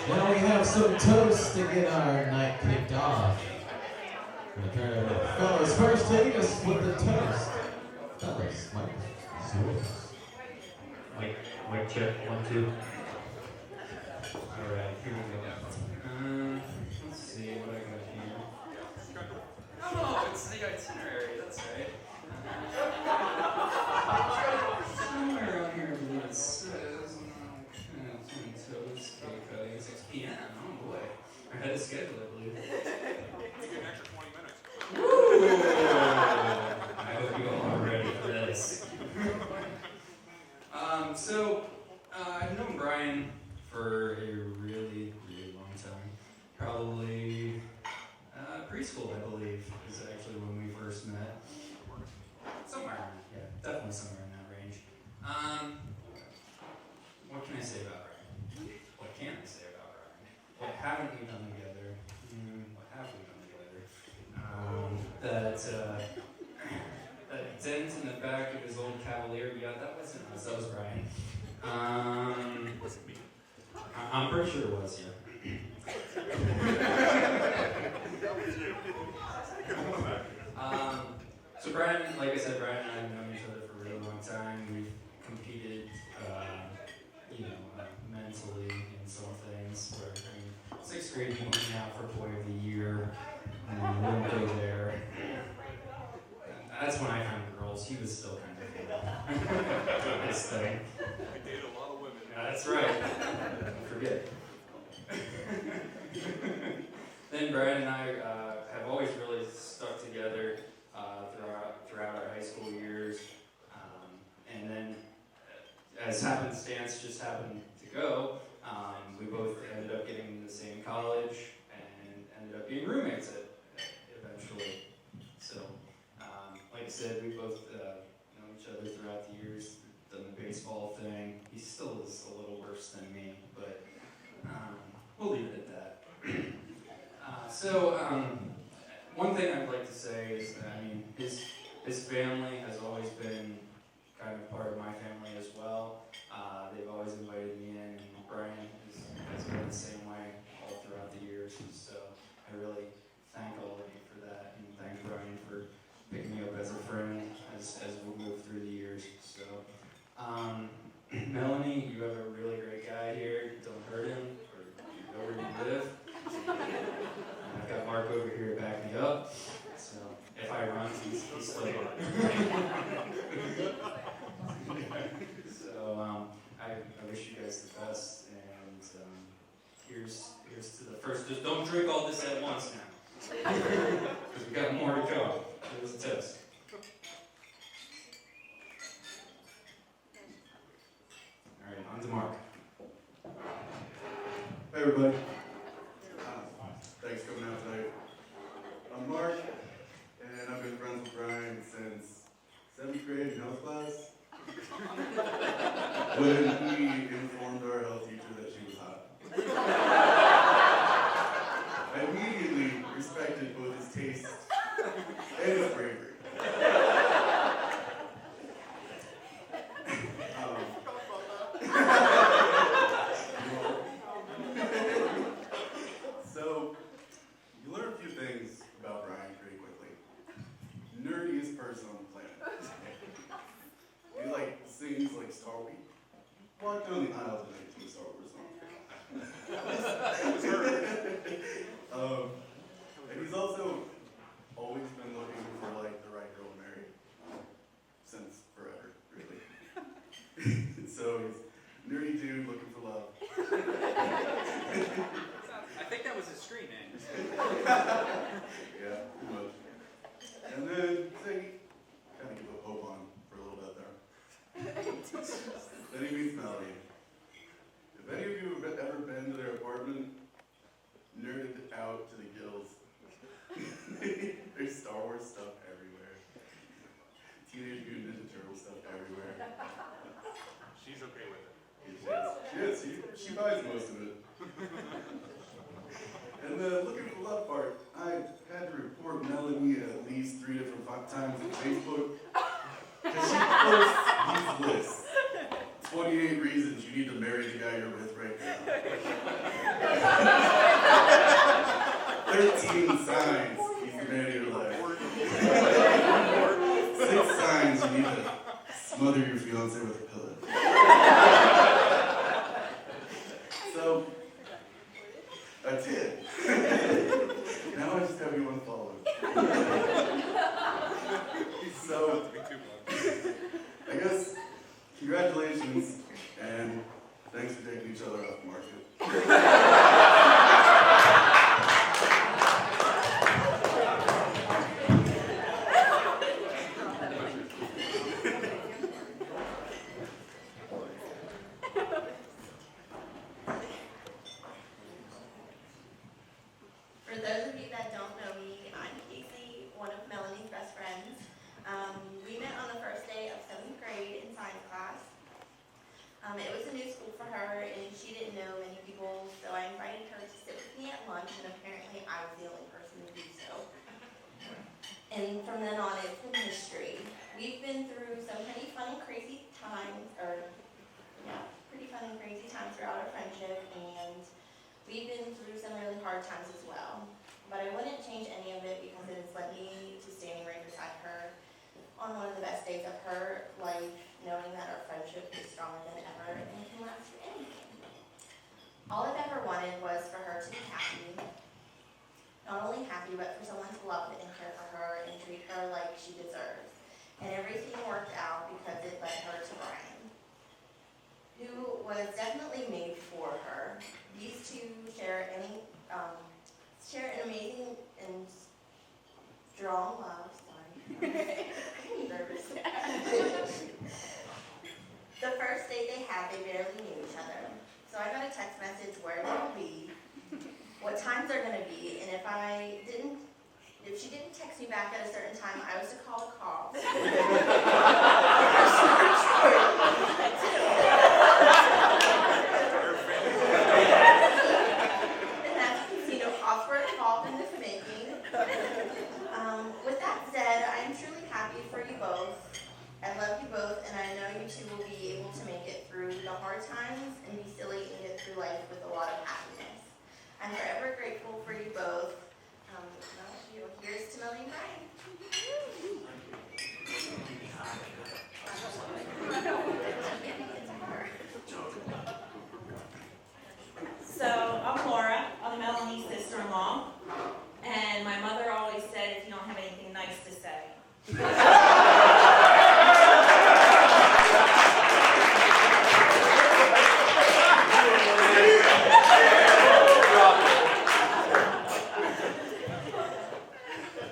Now we have some toast to get our night kicked off. We'll turn it over to fellas first to lead us with the toast. Fellas, Mike, it's yours. Mic check, 1, 2. Alright, here we go. Let's see what I got here. Oh, it's the itinerary, that's right. Somewhere around here, I believe it says, toast, cake cutting, 6 p.m. Oh boy. I had a schedule, I believe. You get an extra 20 minutes. Woo! I hope you all are ready for this. I've known Brian for a really, really long time. Probably preschool, I believe, is actually when we first met. Somewhere, yeah, definitely somewhere in that range. What can I say about Brian? What can I say about Brian? What haven't we done together? What have we done together? That dent in the back of his old Cavalier, yeah, that wasn't us, that was Brian. It wasn't me. I'm pretty sure it was, yeah. That was you. So Brian, like I said, Brian and I have known each other for a really long time. We've competed, mentally in some things. Where, 6th grade, he went out for Boy of the Year, and we wouldn't go there. That's when I found girls. He was still kind of his thing. I dated a lot of women. That's right. Don't forget. Then Brian and I have always really stuck together throughout our high school years. And then, as happenstance just happened to go, we both ended up getting into the same college and ended up being roommates eventually. So, like I said, we both known each other throughout the years, done the baseball thing. He still is a little worse than me, but we'll leave it at that. One thing I'd like to say is that, his family has always been kind of part of my family as well. They've always invited me in, and Brian has been the same way all throughout the years. So I really thank all of you for that, and thank Brian for picking me up as a friend as we move through the years. So, Melanie, you have a really great guy here. Don't hurt him, or you know where you live. And I've got Mark over here to back me up. So if I run, he's still here. So I wish you guys the best, and here's to the first. Just don't drink all this at once now, because we got more to go. Here's a toast. All right, on to Mark. Hey everybody. Thanks for coming out tonight. I'm Mark, and I've been friends with Brian since 7th grade in health class, when he informed our health teacher that she was hot. I immediately respected both his taste and his bravery. So, you learn a few things about Brian pretty quickly. Nerdiest person on the planet. He sings like Star Wars. Walked down the aisle tonight to a Star Wars song. And he's also always been looking for the right girl to marry. Since forever, really. So he's nerdy dude looking for love. I think that was his screen name. Yeah, pretty much. And then kind of give up hope on for a little bit there. Then he meets Melanie. If any of you have ever been to their apartment, nerded out to the gills. There's Star Wars stuff everywhere. Teenage Mutant Ninja Turtle stuff everywhere. She's okay with it. She is. She buys most of it. And the looking for love part, I had to report Melanie at least 3 different times on Facebook. Because she posts these lists. 28 reasons you need to marry the guy you're with right now. 13 signs he's the man of your life. 6 signs you need to smother your fiance with a pillow. So, I did. Now I just have you unfollowed. So, I guess, congratulations, and thanks for taking each other off the market. For those of you that don't know me, I'm Casey, one of Melanie's best friends. We met on the first day of 7th grade in science class. It was a new school for her, and she didn't know many people, so I invited her to sit with me at lunch, and apparently I was the only person to do so. And from then on, it's been history. We've been through some pretty fun and crazy times, pretty fun and crazy times throughout our friendship, and we've been through some really hard times as well. But I wouldn't change any of it because it has led me to standing right beside her on one of the best days of her life, knowing that our friendship is stronger than ever and can last through anything. All I've ever wanted was for her to be happy. Not only happy, but for someone to love and care for her and treat her like she deserves. And everything worked out because it led her to Brian, who was definitely made for her. These two share an amazing and strong love. Sorry. I'm nervous. The first date they had, they barely knew each other. So I got a text message where they'll be, what times they're going to be, and if she didn't text me back at a certain time, I was to call the cops. And that's casino costs were involved in this making. With that said, I am truly happy for you both. I love you both, and I know you two will be able to make it through the hard times and be silly and get through life with a lot of happiness. I'm forever grateful for you both. Here's to Melanie and Brian. So, I'm Laura. I'm Melanie's sister-in-law. And my mother always said, if you don't have anything nice to say.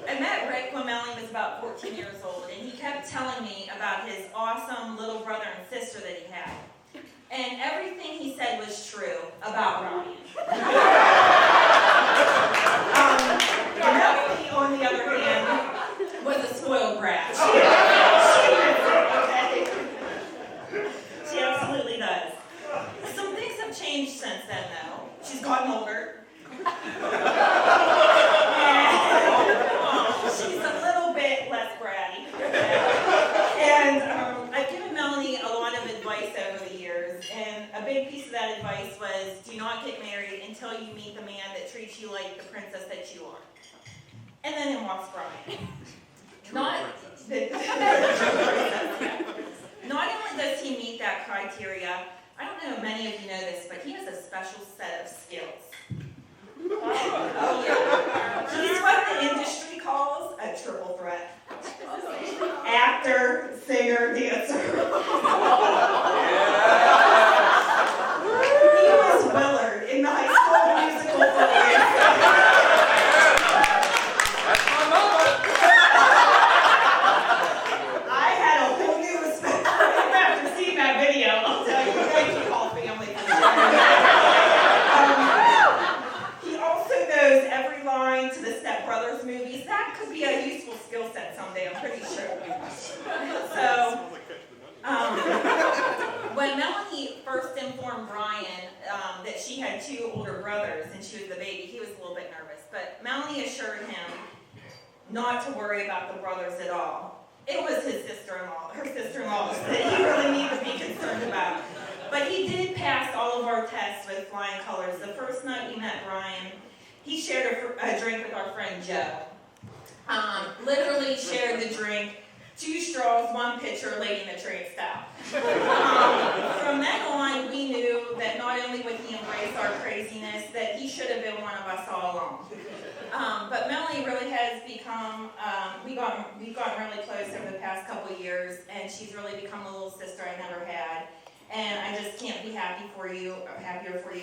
I met Rick when Melanie was about 14 years old, and he kept telling me about his awesome little brother and sister that he had. And everything he said was true about Ryan. Melanie, on the other hand, was a spoiled brat. She absolutely does. Some things have changed since then, though. She's gotten older. She's a little bit less bratty. And I've given Melanie a lot of advice over the years, and a big piece of that advice was, do not get married until you meet the man that treats you like the princess that you are. And then in walks Brian. Not only does he meet that criteria, I don't know if many of you know this, but he has a special set of skills. Oh yeah. He's what the industry calls a triple threat. Actor, singer, dancer. He was Willard in the High School Musical play. I had a whole new respect for him after seeing that video. I'll tell you, thank you all family. He also knows every line to the Step Brothers movies. That could be a useful skill set someday, I'm pretty sure. So, when Melanie first informed Brian that she had 2 older brothers and she was the baby, he was a little bit nervous. But Melanie assured him not to worry about the brothers at all. It was his sister-in-law, her sister-in-law, that he really needed to be concerned about. But he did pass all of our tests with flying colors. The first night we met Brian, he shared a drink with our friend Joe. Literally shared the drink, 2 straws, 1 pitcher, Lady in the Tramp style. From then on, we knew that not only would he embrace our craziness, that he should have been one of us all along. But Melanie really has become, we've gotten really close over the past couple of years, and she's really become a little sister I never had. And I just can't be happier for you,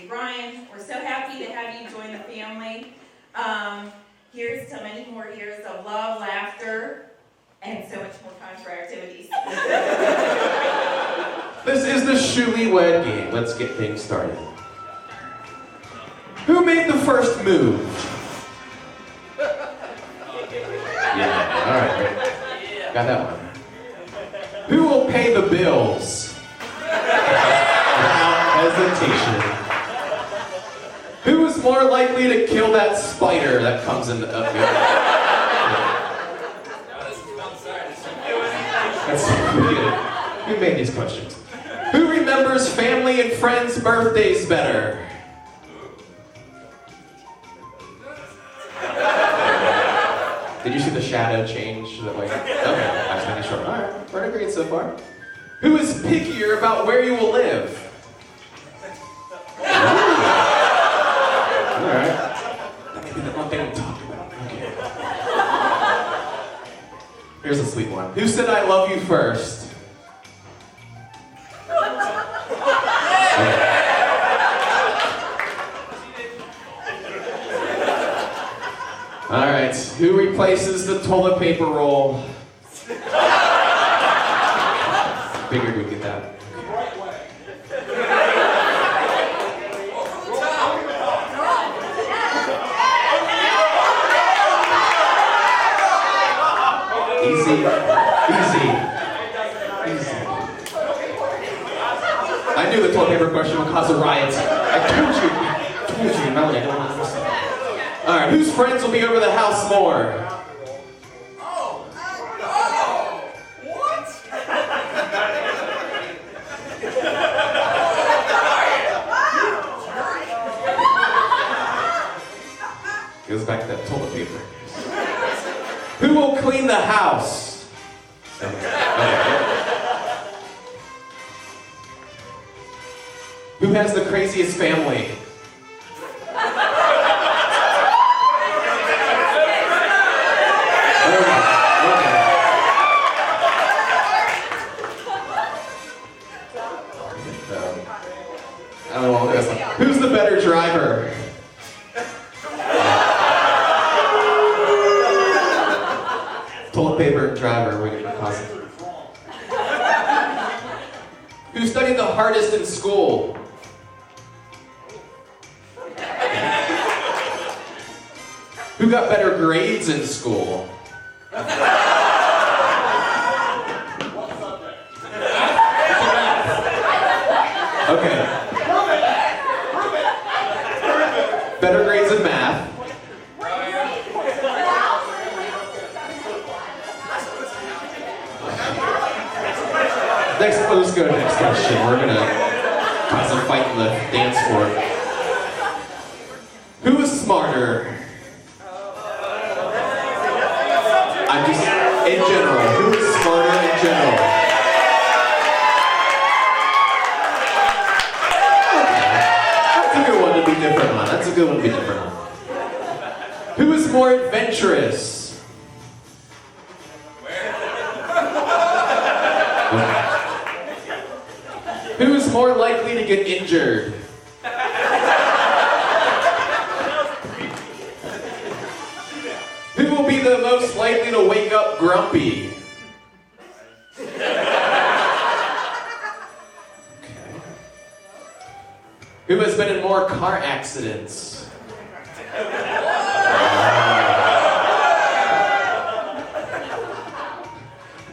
Brian. We're so happy to have you join the family. Here's to many more years of love, laughter, and so much more time for our activities. This is the Shuli Wed game. Let's get things started. Who made the first move? Yeah, alright, great. Got that one. Who will pay the bills? Without hesitation. Who is more likely to kill that spider that comes in the... That's pretty good. Who made these questions? Who remembers family and friends' birthdays better? Did you see the shadow change? Okay, actually, short. Alright, we're agreed so far. Who is pickier about where you will live? Alright. That may be the one thing we talked about. Okay. Here's a sweet one. Who said I love you first? Alright, who replaces the toilet paper roll? Figured we'd get that. Easy. I knew the toilet paper question would cause a riot. I told you, Melanie, I don't want to listen. Alright, whose friends will be over the house more? Goes back to that toilet paper. Who will clean the house? Who has the craziest family? Who's the better driver? Toilet paper driver, we're gonna cause it. Who studied the hardest in school? Who got better grades in school? Okay. Better grades in math. Let's go to the next question. We're gonna cause a fight in the dance floor. Who is smarter? I'm just, in general, who is smarter in general? That's a good one to be different on. That's a good one to be different on. Who is more adventurous? Who is more likely to get injured? Who will be the most likely to wake up grumpy? Okay. Who has been in more car accidents?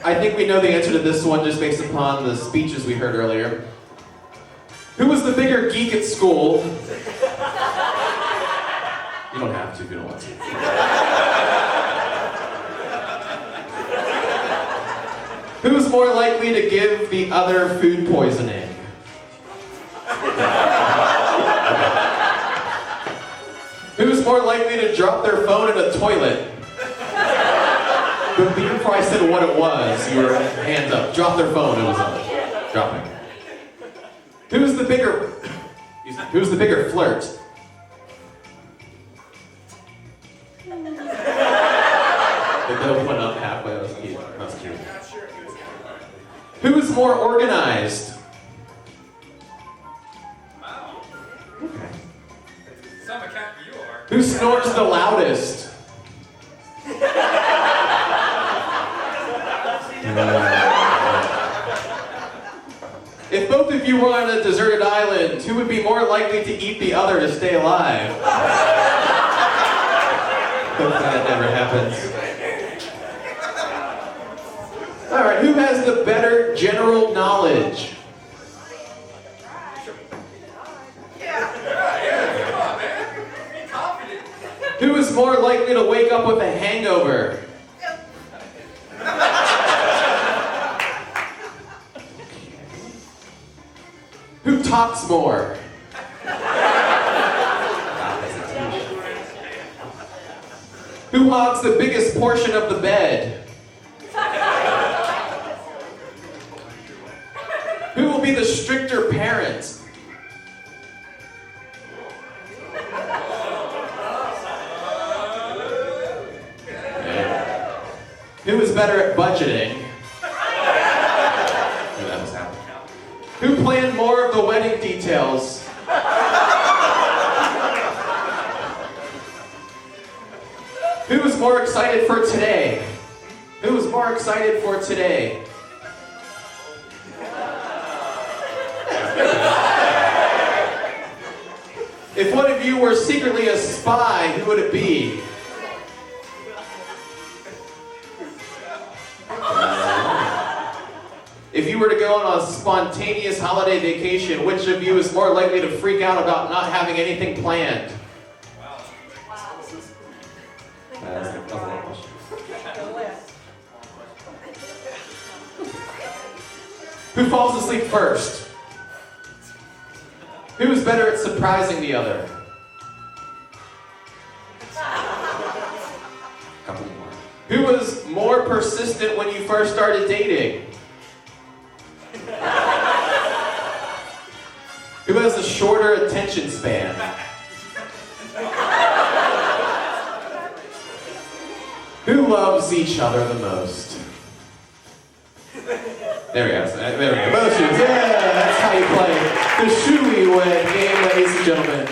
I think we know the answer to this one just based upon the speeches we heard earlier. Who was the bigger geek at school? You don't have to if you don't want to. Who was more likely to give the other food poisoning? Who was more likely to drop their phone in a toilet? But before I said what it was, you were hands up. Drop their phone, it was up. Dropping. Who's the bigger flirt? The note went up halfway, that was cute. That was cute. Who is more organized? Wow. Okay. Some account you are. Who snores the loudest? If both of you were on a deserted island, who would be more likely to eat the other to stay alive? Hopefully that never happens. Alright, who has the better general knowledge? Yeah, come on, man. Be confident. Who is more likely to wake up with a hangover? Who talks more? Who hogs the biggest portion of the bed? Who will be the stricter parent? Who is better at budgeting? Who planned more of the wedding details? Who is more excited for today? Who is more excited for today? If one of you were secretly a spy, who would it be? If you were to go on a spontaneous holiday vacation, which of you is more likely to freak out about not having anything planned? That's a question. Who falls asleep first? Who is better at surprising the other? Couple more. Who was more persistent when you first started dating? Who has a shorter attention span? Who loves each other the most? There we go. There we go. Motions. Yeah, that's how you play the Shoey Wed game, ladies and gentlemen.